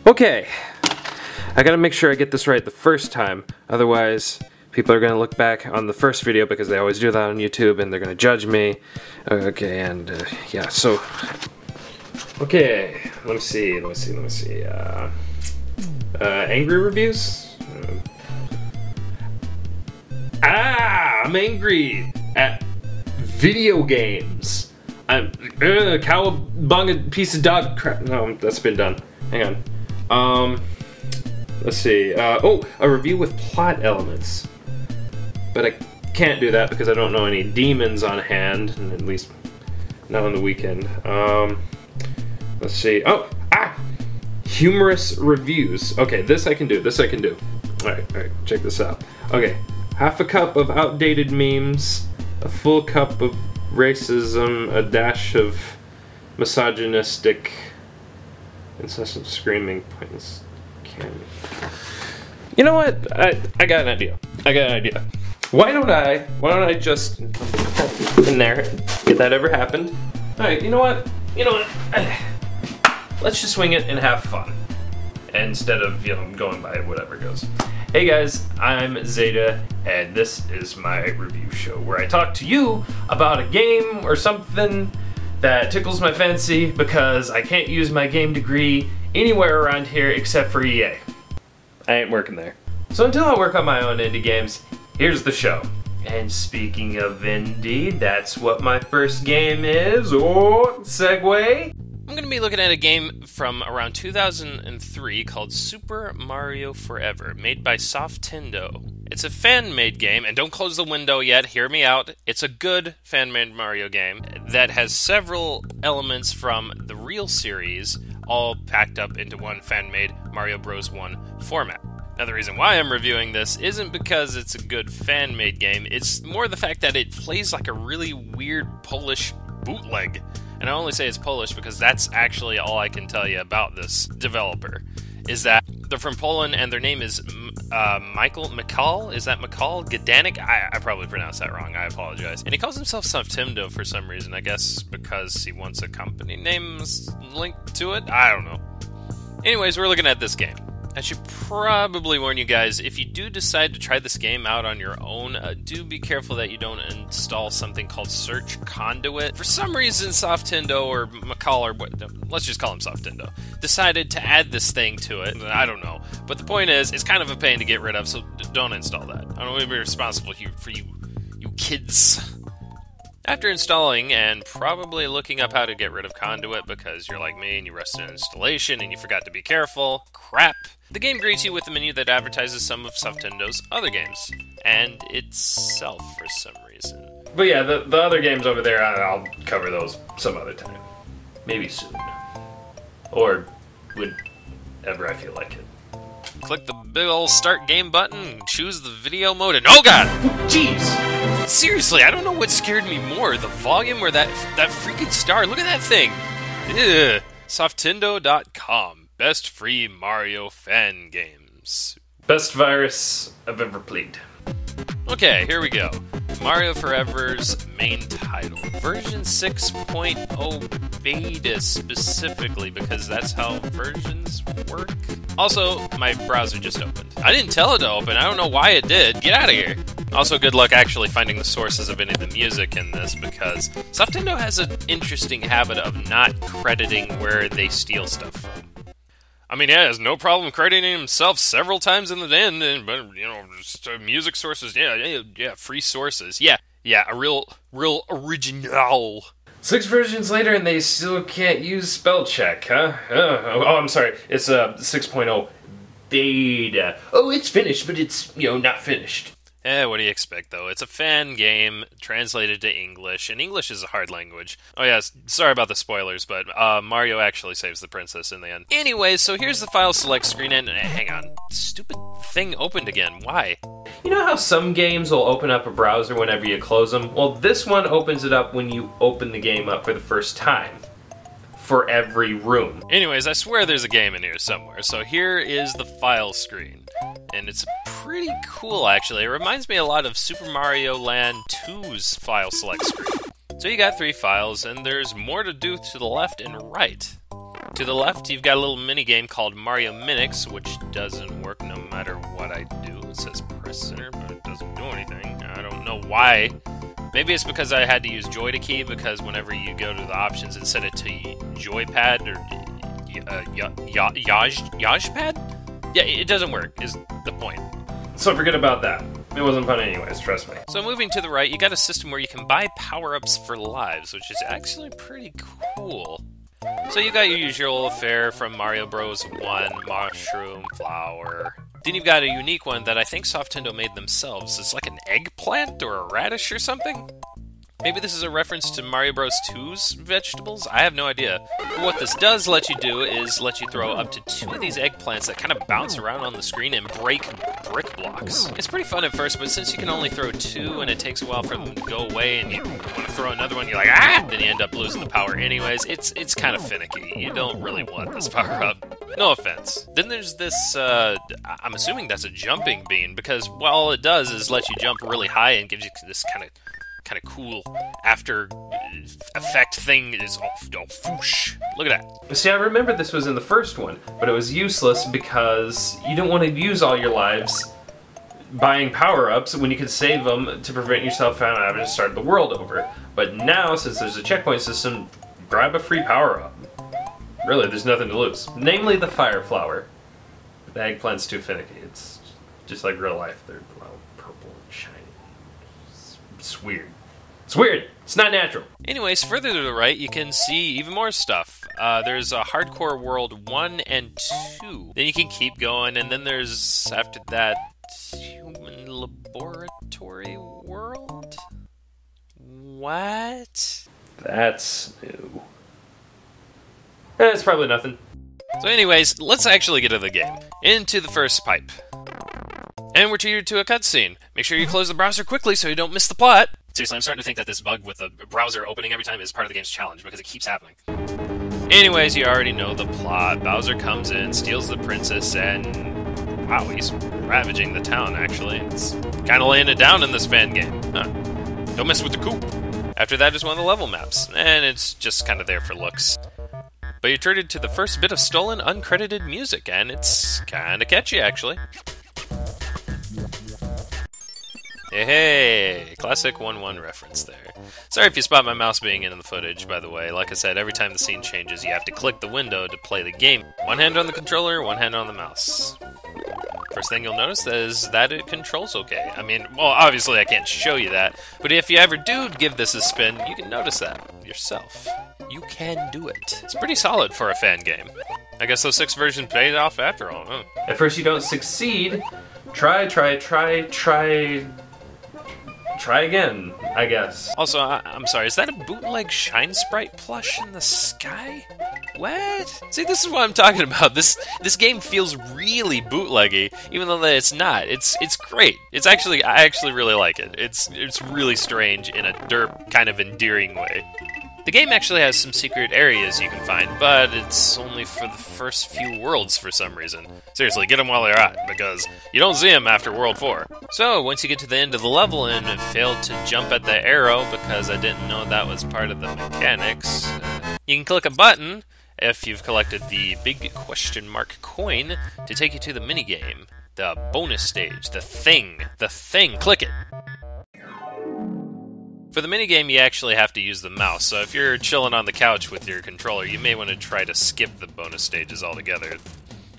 Okay, I gotta make sure I get this right the first time, otherwise people are gonna look back on the first video because they always do that on YouTube and they're gonna judge me. Okay, and yeah, so, okay, let me see. Angry reviews? I'm angry at video games. I'm cowabunga piece of dog crap. No, that's been done. Hang on. Let's see. Oh, a review with plot elements. But I can't do that because I don't know any demons on hand, at least not on the weekend. Let's see. Oh, humorous reviews. Okay, this I can do. All right, check this out. Okay, half a cup of outdated memes, a full cup of racism, a dash of misogynistic, incessant screaming, pointless candy. You know what? I got an idea. Why don't I just in there if that ever happened? All right, you know what? Let's just swing it and have fun instead of going by whatever goes. Hey guys, I'm Zeta, and this is my review show where I talk to you about a game or something that tickles my fancy because I can't use my game degree anywhere around here except for EA. I ain't working there. So until I work on my own indie games, here's the show. And speaking of indie, that's what my first game is. Oh, segue. I'm going to be looking at a game from around 2003 called Super Mario Forever, made by Softendo. It's a fan-made game, and don't close the window yet, hear me out. It's a good fan-made Mario game that has several elements from the real series, all packed up into one fan-made Mario Bros. 1 format. Now, the reason why I'm reviewing this isn't because it's a good fan-made game, it's more the fact that it plays like a really weird Polish bootleg. And I only say it's Polish because that's actually all I can tell you about this developer, is that they're from Poland and their name is Michal? Is that Michal Gdanek? I probably pronounced that wrong, I apologize. And he calls himself Softendo for some reason, I guess because he wants a company name linked to it? I don't know. Anyways, we're looking at this game. I should probably warn you guys, if you do decide to try this game out on your own, do be careful that you don't install something called Search Conduit. For some reason, Softendo or Michal, or what, let's just call him Softendo, decided to add this thing to it. I don't know. But the point is, it's kind of a pain to get rid of, so don't install that. I don't want to be responsible for you kids. After installing and probably looking up how to get rid of Conduit because you're like me and you rushed an installation and you forgot to be careful, crap, the game greets you with a menu that advertises some of Softendo's other games, and itself for some reason. But yeah, the other games over there, I'll cover those some other time. Maybe soon. Or whenever I feel like it. Click the big ol' start game button and choose the video mode and oh god! Jeez! Seriously, I don't know what scared me more, the volume or that freaking star. Look at that thing! Ugh. Softendo.com. Best free Mario fan games. Best virus I've ever played. Okay, here we go. Mario Forever's main title. Version 6.0 beta specifically, because that's how versions work. Also, my browser just opened. I didn't tell it to open, I don't know why it did. Get out of here! Also, good luck actually finding the sources of any of the music in this, because Softendo has an interesting habit of not crediting where they steal stuff from. I mean, yeah, he has no problem crediting himself several times in the end, but, just music sources, yeah, free sources. Yeah, a real original. 6 versions later and they still can't use spell check, huh? Oh, I'm sorry, it's 6.0 beta. Oh, it's finished, but it's, not finished. What do you expect, though? It's a fan game translated to English, and English is a hard language. Oh, yeah, sorry about the spoilers, but Mario actually saves the princess in the end. Anyway, so here's the file select screen, and hang on. Stupid thing opened again. Why? You know how some games will open up a browser whenever you close them? Well, this one opens it up when you open the game up for the first time. For every room. Anyways, I swear there's a game in here somewhere, so here is the file screen. And it's pretty cool, actually. It reminds me a lot of Super Mario Land 2's file select screen. So you got 3 files, and there's more to do to the left and right. To the left, you've got a little mini game called Mario Minix, which doesn't work no matter what I do. It says press center, but it doesn't do anything. I don't know why. Maybe it's because I had to use Joy to key, because whenever you go to the options and set it to Joypad or Yajpad? Yeah, it doesn't work, is the point. So forget about that. It wasn't fun anyways, trust me. So moving to the right, you got a system where you can buy power-ups for lives, which is actually pretty cool. So you got your usual fare from Mario Bros. 1, mushroom, flower. Then you've got a unique one that I think Softendo made themselves. It's like an eggplant or a radish or something? Maybe this is a reference to Mario Bros. 2's vegetables? I have no idea. But what this does let you do is let you throw up to 2 of these eggplants that kind of bounce around on the screen and break brick blocks. It's pretty fun at first, but since you can only throw 2 and it takes a while for them to go away and you want to throw another one, you're like, ah! Then you end up losing the power anyways. It's kind of finicky. You don't really want this power up. No offense. Then there's this, I'm assuming that's a jumping bean, because well, all it does is let you jump really high and gives you this kind of cool after effect thing. Is whoosh. Look at that. See, I remember this was in the first one, but it was useless because you don't want to use all your lives buying power-ups when you could save them to prevent yourself from having to start the world over. But now, since there's a checkpoint system, grab a free power-up. Really, there's nothing to lose. Namely the fire flower. The eggplant's too finicky. It's just like real life. They're all purple and shiny. It's weird. It's weird. It's not natural. Anyways, further to the right, you can see even more stuff. There's a Hardcore World 1 and 2. Then you can keep going, and then there's, after that, Human Laboratory World? What? That's new. It's probably nothing. So anyways, let's actually get to the game. Into the first pipe. And we're treated to a cutscene. Make sure you close the browser quickly so you don't miss the plot. Seriously, I'm starting to think that this bug with the browser opening every time is part of the game's challenge, because it keeps happening. Anyways, you already know the plot. Bowser comes in, steals the princess, and wow, he's ravaging the town, actually. It's kind of laying it down in this fan game. Huh. Don't mess with the coop. After that is one of the level maps, and it's just kind of there for looks. But you're treated to the first bit of stolen, uncredited music, and it's kind of catchy, actually. Hey, classic 1-1 reference there. Sorry if you spot my mouse being in the footage, by the way. Like I said, every time the scene changes, you have to click the window to play the game. One hand on the controller, one hand on the mouse. First thing you'll notice is that it controls okay. I mean, well, obviously I can't show you that, but if you ever do give this a spin, you can notice that yourself. You can do it. It's pretty solid for a fan game. I guess those 6 versions paid off after all, huh? At first you don't succeed. Try again, I guess. Also, I'm sorry, is that a bootleg Shine Sprite plush in the sky? What? See, this is what I'm talking about. This game feels really bootleggy, even though it's not. It's great. It's actually, I actually really like it. It's really strange in a derp kind of endearing way. The game actually has some secret areas you can find, but it's only for the first few worlds for some reason. Seriously, get them while they're hot, because you don't see them after World 4. So, once you get to the end of the level and failed to jump at the arrow because I didn't know that was part of the mechanics, you can click a button, if you've collected the big question mark coin, to take you to the minigame, the bonus stage, the thing, click it! For the minigame, you actually have to use the mouse, so if you're chilling on the couch with your controller, you may want to try to skip the bonus stages altogether.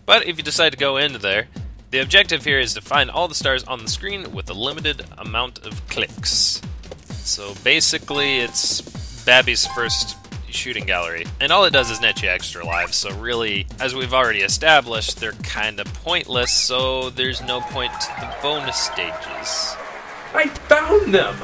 But if you decide to go into there, the objective here is to find all the stars on the screen with a limited amount of clicks. So basically, it's Babby's first shooting gallery, and all it does is net you extra lives, so really, as we've already established, they're kinda pointless, so there's no point to the bonus stages. I found them!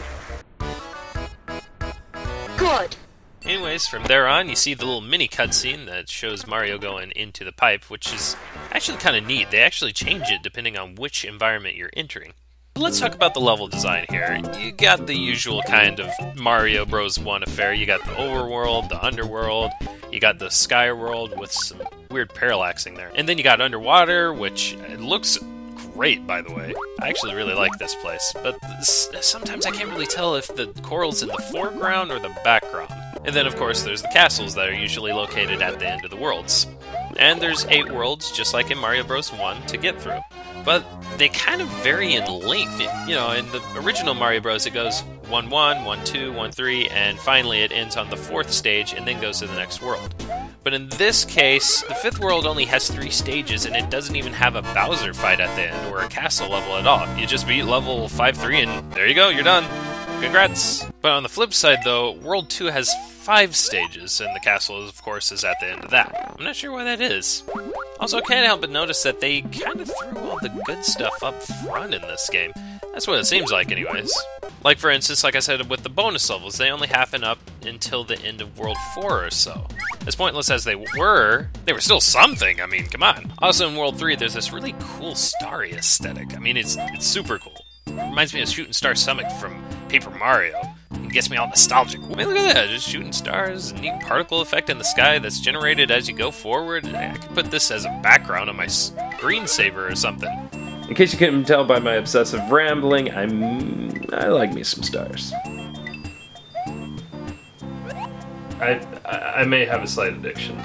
Good. Anyways, from there on, you see the little mini cutscene that shows Mario going into the pipe, which is actually kind of neat. They actually change it depending on which environment you're entering. Let's talk about the level design here. You got the usual kind of Mario Bros. 1 affair. You got the overworld, the underworld, you got the sky world with some weird parallaxing there. And then you got underwater, which looks great, by the way. I actually really like this place, but sometimes I can't really tell if the coral's in the foreground or the background. And then, of course, there's the castles that are usually located at the end of the worlds. And there's 8 worlds, just like in Mario Bros. 1, to get through. But they kind of vary in length. You know, in the original Mario Bros. It goes 1-1, 1-2, 1-3, and finally it ends on the 4th stage and then goes to the next world. But in this case, the 5th world only has 3 stages, and it doesn't even have a Bowser fight at the end, or a castle level at all. You just beat level 5-3, and there you go, you're done. Congrats! But on the flip side, though, World 2 has 5 stages, and the castle, of course, is at the end of that. I'm not sure why that is. Also, I can't help but notice that they kind of threw all the good stuff up front in this game. That's what it seems like, anyways. Like, for instance, like I said, with the bonus levels, they only happen up until the end of World 4 or so. As pointless as they were still something, I mean, come on. Also, in World 3, there's this really cool starry aesthetic. I mean, it's super cool. It reminds me of Shooting Star Summit from Paper Mario. It gets me all nostalgic. I mean, look at that, just shooting stars, neat particle effect in the sky that's generated as you go forward. I could put this as a background on my screensaver or something. In case you couldn't tell by my obsessive rambling, I like me some stars. I may have a slight addiction.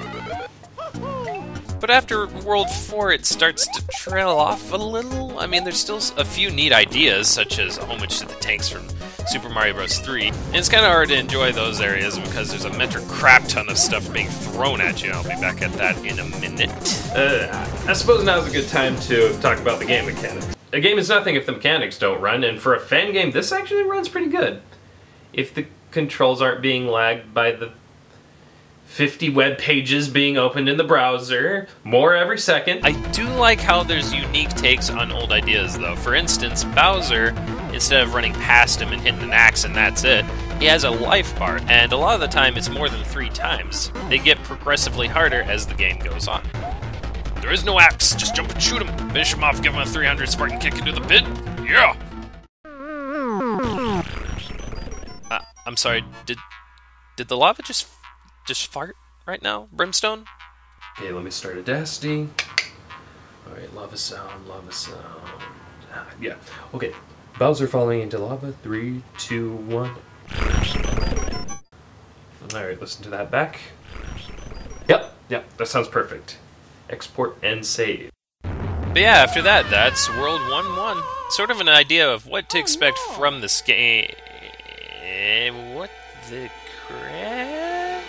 But after World 4, it starts to trail off a little. I mean, there's still a few neat ideas, such as homage to the tanks from Super Mario Bros. 3. And it's kind of hard to enjoy those areas because there's a metric crap ton of stuff being thrown at you. I'll be back at that in a minute. I suppose now's a good time to talk about the game mechanics. A game is nothing if the mechanics don't run, and for a fan game, this actually runs pretty good. If the controls aren't being lagged by the 50 web pages being opened in the browser, more every second. I do like how there's unique takes on old ideas, though. For instance, Bowser, instead of running past him and hitting an axe and that's it, he has a life bar, and a lot of the time it's more than 3 times. They get progressively harder as the game goes on. There is no axe, just jump and shoot him. Finish him off, give him a 300 Spartan kick into the pit. Yeah! I'm sorry, did the lava just fart right now, Brimstone? Okay, let me start Audacity. Alright, lava sound, lava sound. Yeah, okay. Bowser falling into lava. 3, 2, 1. Alright, listen to that back. Yep, that sounds perfect. Export and save. But yeah, after that, that's World 1-1. Sort of an idea of what to expect from this game. What the crap?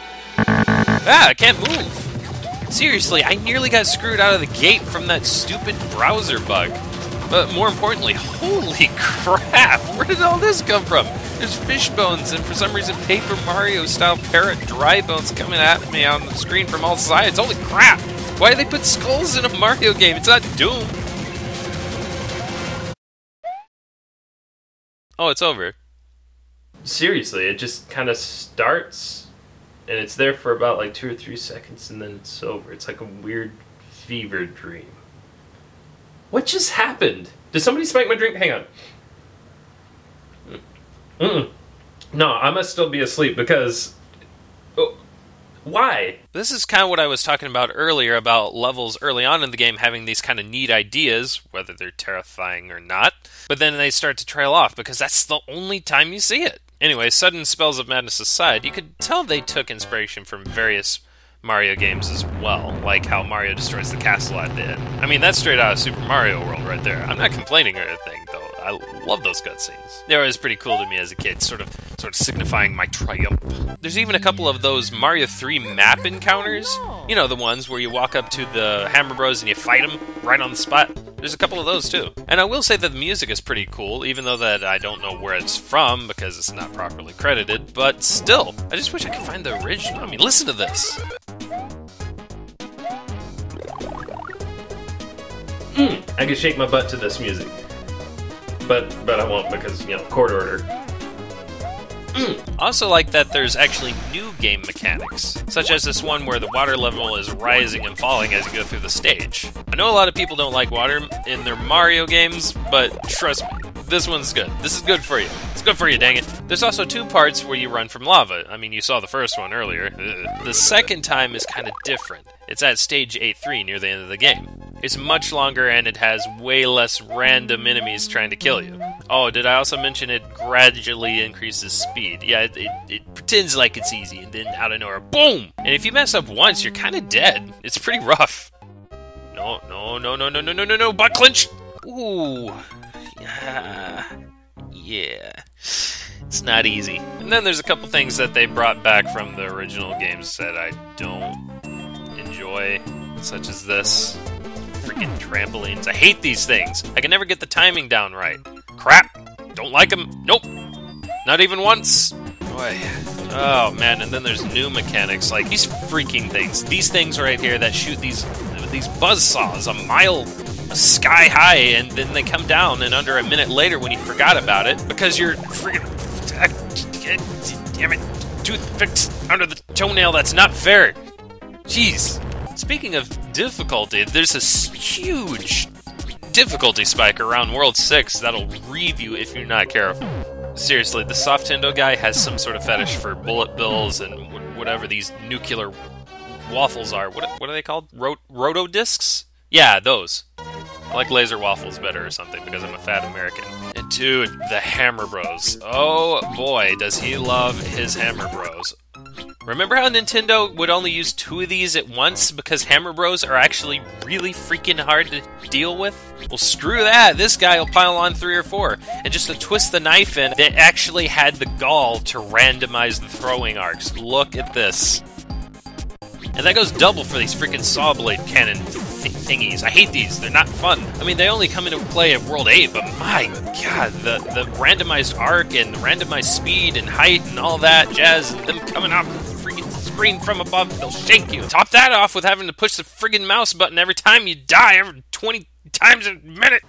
Ah, I can't move! Seriously, I nearly got screwed out of the gate from that stupid browser bug. But more importantly, holy crap! Where did all this come from? There's fish bones and for some reason Paper Mario style parrot dry bones coming at me on the screen from all sides. Holy crap! Why did they put skulls in a Mario game? It's not Doom! Oh, it's over. Seriously, it just kind of starts, and it's there for about like 2 or 3 seconds, and then it's over. It's like a weird fever dream. What just happened? Did somebody spike my drink? Hang on. No, I must still be asleep because... Oh, why? This is kind of what I was talking about earlier about levels early on in the game having these kind of neat ideas, whether they're terrifying or not, but then they start to trail off because that's the only time you see it. Anyway, sudden spells of madness aside, you could tell they took inspiration from various Mario games as well, like how Mario destroys the castle at the end. I mean, that's straight out of Super Mario World right there. I'm not complaining or anything, though. I love those cutscenes. They were always pretty cool to me as a kid, sort of signifying my triumph. There's even a couple of those Mario 3 map encounters. You know, the ones where you walk up to the Hammer Bros and you fight them right on the spot. There's a couple of those too. And I will say that the music is pretty cool, even though that I don't know where it's from because it's not properly credited, but still, I just wish I could find the original. I mean, listen to this. I could shake my butt to this music. But I won't because, you know, court order. Also like that there's actually new game mechanics, such as this one where the water level is rising and falling as you go through the stage. I know a lot of people don't like water in their Mario games, but trust me, this one's good. This is good for you. It's good for you, dang it. There's also 2 parts where you run from lava. I mean, you saw the first one earlier. The second time is kind of different. It's at stage 8-3 near the end of the game. It's much longer and it has way less random enemies trying to kill you. Oh, did I also mention it gradually increases speed? Yeah, it pretends like it's easy, and then out of nowhere, boom! And if you mess up once, you're kind of dead. It's pretty rough. No, butt clinch! Ooh. Yeah. It's not easy. And then there's a couple things that they brought back from the original games that I don't enjoy, such as this. Freaking trampolines. I hate these things. I can never get the timing down right. Crap. Don't like them. Nope. Not even once. Boy. Oh, man. And then there's new mechanics, like these freaking things. These things right here that shoot these buzzsaws a mile sky high, and then they come down, and under a minute later when you forgot about it, because you're freaking... Damn it. Toothpicks under the toenail. That's not fair. Jeez. Speaking of difficulty, there's this huge difficulty spike around World 6 that'll read you if you're not careful. Seriously, the Softendo guy has some sort of fetish for bullet bills and whatever these nuclear waffles are. What are they called? Roto discs? Yeah, those. I like laser waffles better or something because I'm a fat American. And dude, the Hammer Bros. Oh boy, does he love his Hammer Bros. Remember how Nintendo would only use 2 of these at once because Hammer Bros are actually really freaking hard to deal with? Well, screw that. This guy will pile on 3 or 4. And just to twist the knife in, they actually had the gall to randomize the throwing arcs. Look at this. And that goes double for these freaking saw blade cannon thingies. I hate these. They're not fun. I mean, they only come into play at World 8, but my god, the randomized arc and randomized speed and height and all that jazz, and them coming off the freaking screen from above, they'll shake you. Top that off with having to push the friggin' mouse button every time you die, every 20 times a minute.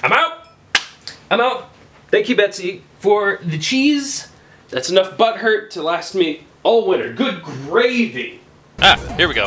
I'm out. Thank you, Betsy, for the cheese. That's enough butt hurt to last me all winter. Good gravy. Ah, here we go.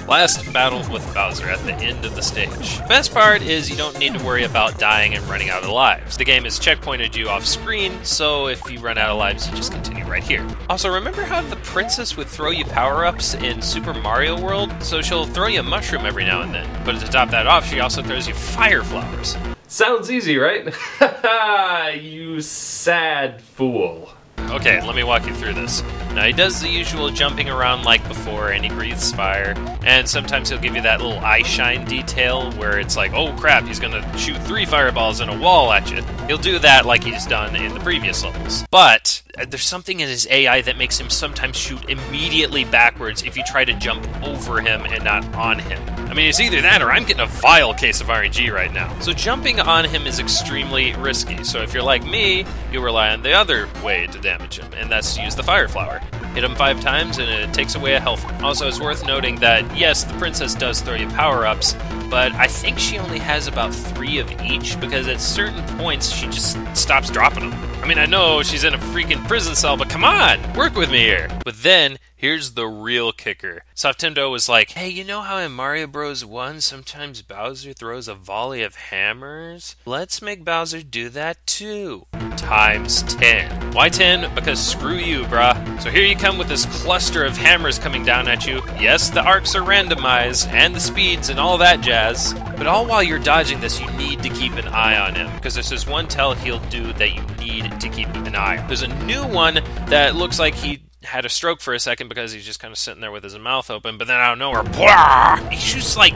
Last battle with Bowser at the end of the stage. Best part is you don't need to worry about dying and running out of lives. The game has checkpointed you off screen, so if you run out of lives, you just continue right here. Also, remember how the princess would throw you power-ups in Super Mario World? So she'll throw you a mushroom every now and then. But to top that off, she also throws you fire flowers. Sounds easy, right? You sad fool. Okay, let me walk you through this. Now, he does the usual jumping around like before, and he breathes fire, and sometimes he'll give you that little eye shine detail where it's like, oh crap, he's gonna shoot 3 fireballs in a wall at you. He'll do that like he's done in the previous levels. But there's something in his AI that makes him sometimes shoot immediately backwards if you try to jump over him and not on him. I mean, it's either that or I'm getting a vile case of RNG right now. So jumping on him is extremely risky, so if you're like me, you rely on the other way to damage him, and that's to use the fire flower. Hit him 5 times and it takes away a health. Also, it's worth noting that, yes, the princess does throw you power-ups, but I think she only has about 3 of each, because at certain points she just stops dropping them. I mean, I know she's in a freaking prison cell, but come on, work with me here. But then, here's the real kicker. Softendo was like, hey, you know how in Mario Bros. 1 sometimes Bowser throws a volley of hammers? Let's make Bowser do that too. Times 10. Why 10? Because screw you, bruh. So here you come with this cluster of hammers coming down at you. Yes, the arcs are randomized, and the speeds and all that jazz. But all while you're dodging this, you need to keep an eye on him, because there's this one tell he'll do that you need to keep an eye on. There's a new one that looks like he had a stroke for a second because he's just kind of sitting there with his mouth open, but then out of nowhere, blah! He shoots like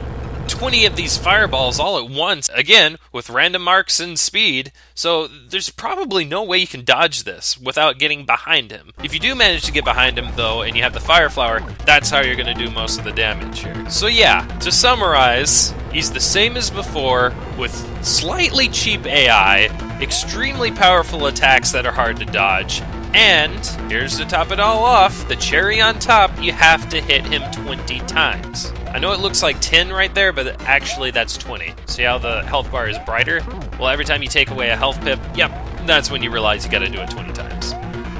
20 of these fireballs all at once, again, with random marks and speed, so there's probably no way you can dodge this without getting behind him. If you do manage to get behind him, though, and you have the fire flower, that's how you're going to do most of the damage here. So yeah, to summarize, he's the same as before, with slightly cheap AI, extremely powerful attacks that are hard to dodge, and, here's to top it all off, the cherry on top, you have to hit him 20 times. I know it looks like 10 right there, but actually that's 20. See how the health bar is brighter? Well, every time you take away a health pip, yep, that's when you realize you gotta do it 20 times.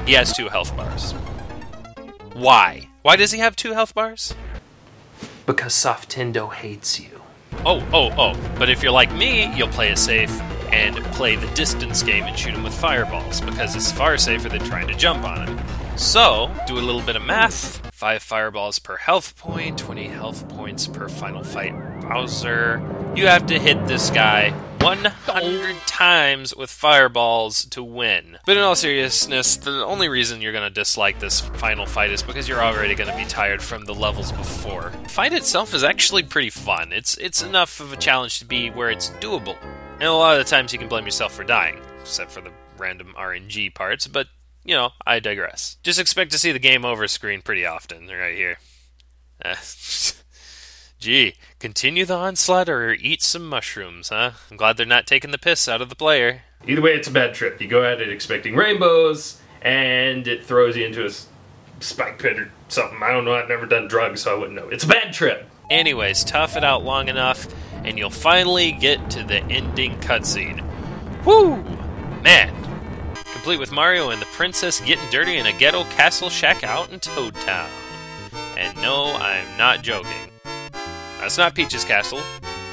He has 2 health bars. Why? Why does he have 2 health bars? Because Softendo hates you. Oh, but if you're like me, you'll play it safe and play the distance game and shoot him with fireballs, because it's far safer than trying to jump on him. So, do a little bit of math. 5 fireballs per health point, 20 health points per final fight Bowser. You have to hit this guy 100 times with fireballs to win. But in all seriousness, the only reason you're going to dislike this final fight is because you're already going to be tired from the levels before. The fight itself is actually pretty fun. It's enough of a challenge to be where it's doable. And a lot of the times you can blame yourself for dying, except for the random RNG parts, but, you know, I digress. Just expect to see the game over screen pretty often, right here. Gee, continue the onslaught or eat some mushrooms, huh? I'm glad they're not taking the piss out of the player. Either way, it's a bad trip. You go at it expecting rainbows, and it throws you into a spike pit or something. I don't know, I've never done drugs, so I wouldn't know. It's a bad trip! Anyways, tough it out long enough, and you'll finally get to the ending cutscene. Woo! Man! Complete with Mario and the princess getting dirty in a ghetto castle shack out in Toad Town. And no, I'm not joking. That's not Peach's castle.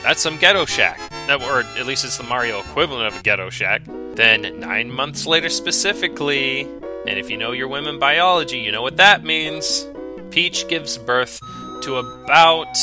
That's some ghetto shack. Or at least it's the Mario equivalent of a ghetto shack. Then, 9 months later specifically, and if you know your women biology, you know what that means. Peach gives birth to about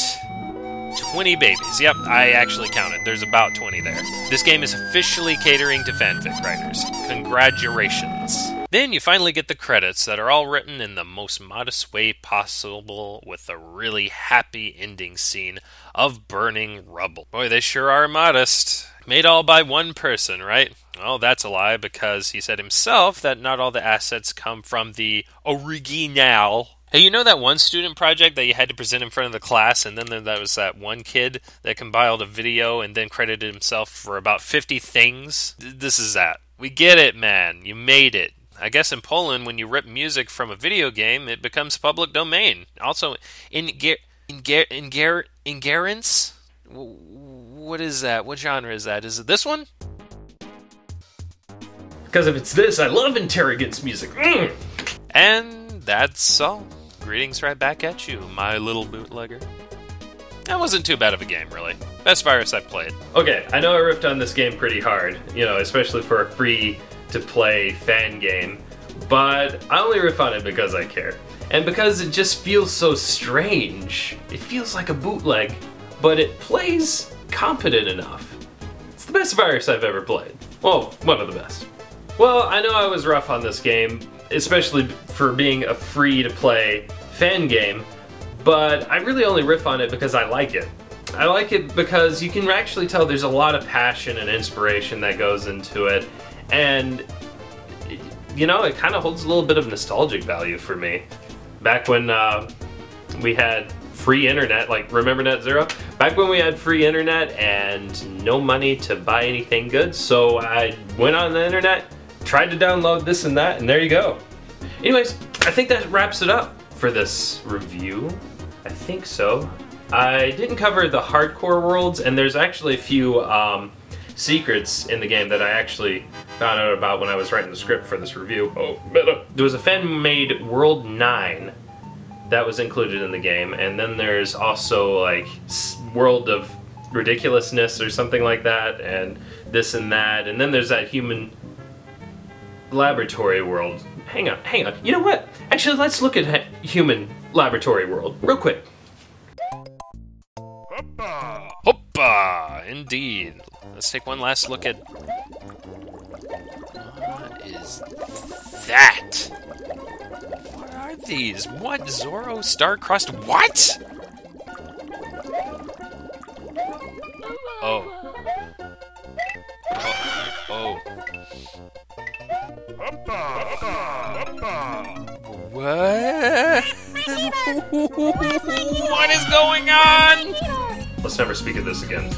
20 babies. Yep, I actually counted. There's about 20 there. This game is officially catering to fanfic writers. Congratulations. Then you finally get the credits that are all written in the most modest way possible with a really happy ending scene of burning rubble. Boy, they sure are modest. Made all by one person, right? Well, that's a lie because he said himself that not all the assets come from the original. Hey, you know that one student project that you had to present in front of the class, and then there was that one kid that compiled a video and then credited himself for about 50 things? This is that. We get it, man. You made it. I guess in Poland, when you rip music from a video game, it becomes public domain. Also, ingerence? What is that? What genre is that? Is it this one? Because if it's this, I love interrogance music. And that's all. Greetings right back at you, my little bootlegger. That wasn't too bad of a game, really. Best virus I've played. Okay, I know I riffed on this game pretty hard, you know, especially for a free-to-play fan game, but I only riff on it because I care. And because it just feels so strange. It feels like a bootleg, but it plays competent enough. It's the best virus I've ever played. Well, one of the best. Well, I know I was rough on this game, especially for being a free-to-play fan game, but I really only riff on it because I like it. I like it because you can actually tell there's a lot of passion and inspiration that goes into it, and you know, it kind of holds a little bit of nostalgic value for me. Back when we had free internet, like, remember NetZero? Back when we had free internet and no money to buy anything good, so I went on the internet, tried to download this and that, and there you go. Anyways, I think that wraps it up for this review. I think so. I didn't cover the hardcore worlds, and there's actually a few secrets in the game that I actually found out about when I was writing the script for this review. Oh, there was a fan-made World 9 that was included in the game, and then there's also like World of Ridiculousness or something like that, and this and that, and then there's that human laboratory world. Hang on. You know what? Actually, let's look at human laboratory world real quick. Hoppa! Hoppa! Indeed. Let's take one last look at... What is that? What are these? What? Zorro Star-Crossed... What? Oh. Oh. What? What is going on? Let's never speak of this again.